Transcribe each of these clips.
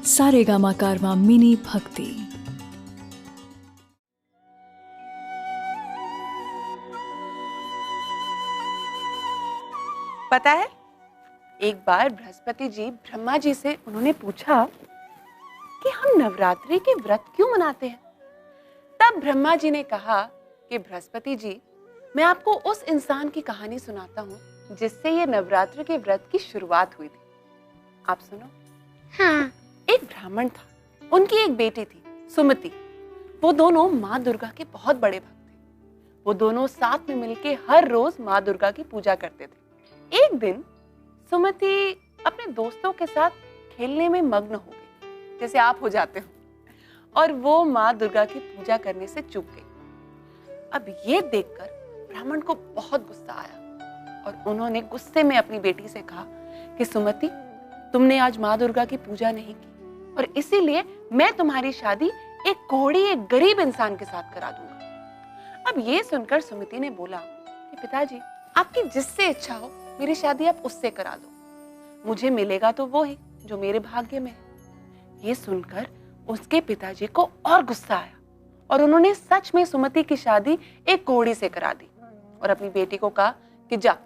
सारेगामा कारवां mini भक्ति। पता है, एक बार बृहस्पति जी ब्रह्मा जी से उन्होंने पूछा कि हम नवरात्रि के व्रत क्यों मनाते हैं। तब ब्रह्मा जी ने कहा कि बृहस्पति जी, मैं आपको उस इंसान की कहानी सुनाता हूँ जिससे ये नवरात्र के व्रत की शुरुआत हुई थी। आप सुनो। हाँ। एक ब्राह्मण था, उनकी एक बेटी थी सुमति। वो दोनों माँ दुर्गा के बहुत बड़े भक्त थे। वो दोनों साथ में मिलके हर रोज माँ दुर्गा की पूजा करते थे। एक दिन सुमति अपने दोस्तों के साथ खेलने में मग्न हो गई, जैसे आप हो जाते हो, और वो माँ दुर्गा की पूजा करने से चूक गई। अब ये देखकर ब्राह्मण को बहुत गुस्सा आया और उन्होंने गुस्से में अपनी बेटी से कहा कि सुमति, तुमने आज माँ दुर्गा की पूजा नहीं की और इसीलिए मैं तुम्हारी शादी एक कोढ़ी, एक गरीब इंसान के साथ करा दूंगा। अब ये सुनकर सुमति ने बोला कि पिताजी, आपकी जिससे इच्छा हो मेरी शादी आप उससे करा दो, मुझे मिलेगा तो वो ही जो मेरे भाग्य में है। ये सुनकर उसके पिताजी को और गुस्सा आया और उन्होंने सच में सुमति की शादी एक कोढ़ी से करा दी और अपनी बेटी को कहा कि जा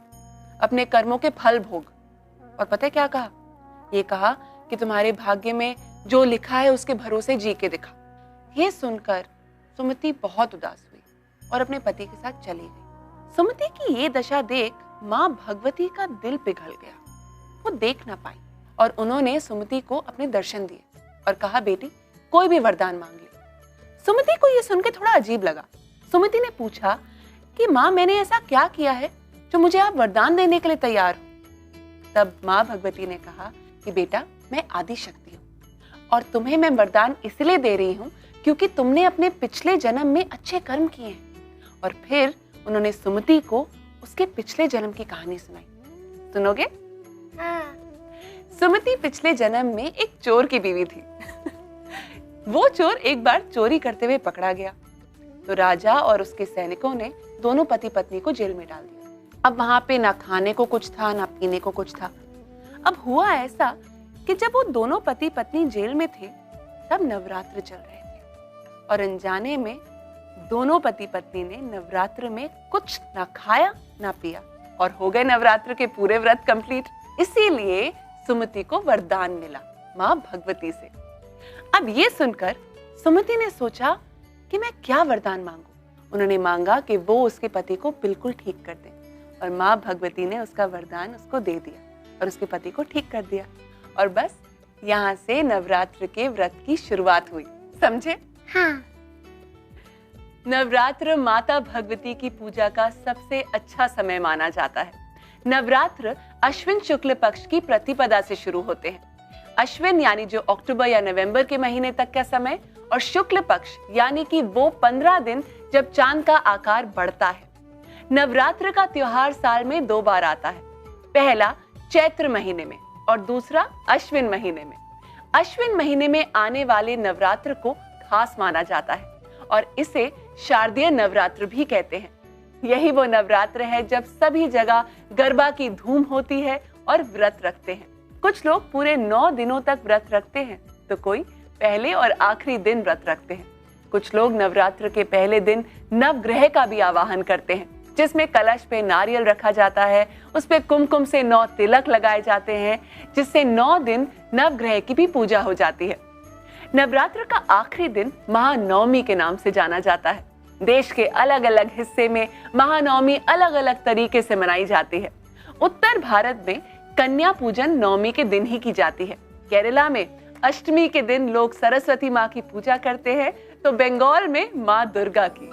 अपने कर्मों के फल भोग। और पता है क्या कहा? ये कहा कि तुम्हारे भाग्य में जो लिखा है उसके भरोसे जी के दिखा। ये सुनकर सुमति बहुत उदास हुई और अपने पति के साथ चली गई। सुमति की ये दशा देख माँ भगवती का दिल पिघल गया। वो देख ना पाई और उन्होंने सुमति को अपने दर्शन दिए और कहा, बेटी कोई भी वरदान मांग ले। सुमति को ये सुनकर थोड़ा अजीब लगा। सुमति ने पूछा कि माँ, मैंने ऐसा क्या किया है जो मुझे आप वरदान देने के लिए तैयार हो? तब माँ भगवती ने कहा कि बेटा, मैं आदि शक्ति हूँ और तुम्हें मैं वरदान इसलिए दे रही हूँ क्योंकि तुमने अपने पिछले जन्म में अच्छे कर्म किए हैं। और फिर उन्होंने सुमति को उसके पिछले जन्म की कहानी सुनाई। सुनोगे? हाँ। सुमति पिछले जन्म में एक चोर की बीवी थी। वो चोर एक बार चोरी करते हुए पकड़ा गया तो राजा और उसके सैनिकों ने दोनों पति पत्नी को जेल में डाल दिया। अब वहां पे ना खाने को कुछ था, ना पीने को कुछ था। अब हुआ ऐसा कि जब वो दोनों पति पत्नी जेल में थे तब नवरात्र चल रहे थे और अनजाने में दोनों पति पत्नी ने नवरात्र में कुछ ना खाया ना पिया और हो गए नवरात्र के पूरे व्रत कंप्लीट। इसीलिए सुमति को वरदान मिला माँ भगवती से। अब ये सुनकर सुमति ने सोचा कि मैं क्या वरदान मांगू। उन्होंने मांगा कि वो उसके पति को बिल्कुल ठीक कर दे और माँ भगवती ने उसका वरदान उसको दे दिया और उसके पति को ठीक कर दिया। और बस यहाँ से नवरात्र के व्रत की शुरुआत हुई। समझे? हाँ। नवरात्र माता भगवती की पूजा का सबसे अच्छा समय माना जाता है। नवरात्र अश्विन शुक्ल पक्ष की प्रतिपदा से शुरू होते हैं। अश्विन यानी जो अक्टूबर या नवंबर के महीने तक का समय, और शुक्ल पक्ष यानी कि वो 15 दिन जब चांद का आकार बढ़ता है। नवरात्र का त्योहार साल में 2 बार आता है, पहला चैत्र महीने में और दूसरा अश्विन महीने में। अश्विन महीने में आने वाले नवरात्र को खास माना जाता है और इसे शारदीय नवरात्र भी कहते हैं। यही वो नवरात्र है जब सभी जगह गरबा की धूम होती है और व्रत रखते हैं। कुछ लोग पूरे 9 दिनों तक व्रत रखते हैं तो कोई पहले और आखिरी दिन व्रत रखते हैं। कुछ लोग नवरात्र के पहले दिन नवग्रह का भी आवाहन करते हैं, जिसमें कलश पे नारियल रखा जाता है, उस पे कुमकुम से 9 तिलक लगाए जाते हैं, जिससे 9 दिन नवग्रह की भी पूजा हो जाती है। नवरात्र का आखिरी दिन महानवमी के नाम से जाना जाता है। देश के अलग अलग हिस्से में महानवमी अलग अलग तरीके से मनाई जाती है। उत्तर भारत में कन्या पूजन नवमी के दिन ही की जाती है। केरला में अष्टमी के दिन लोग सरस्वती माँ की पूजा करते हैं, तो बंगाल में माँ दुर्गा की।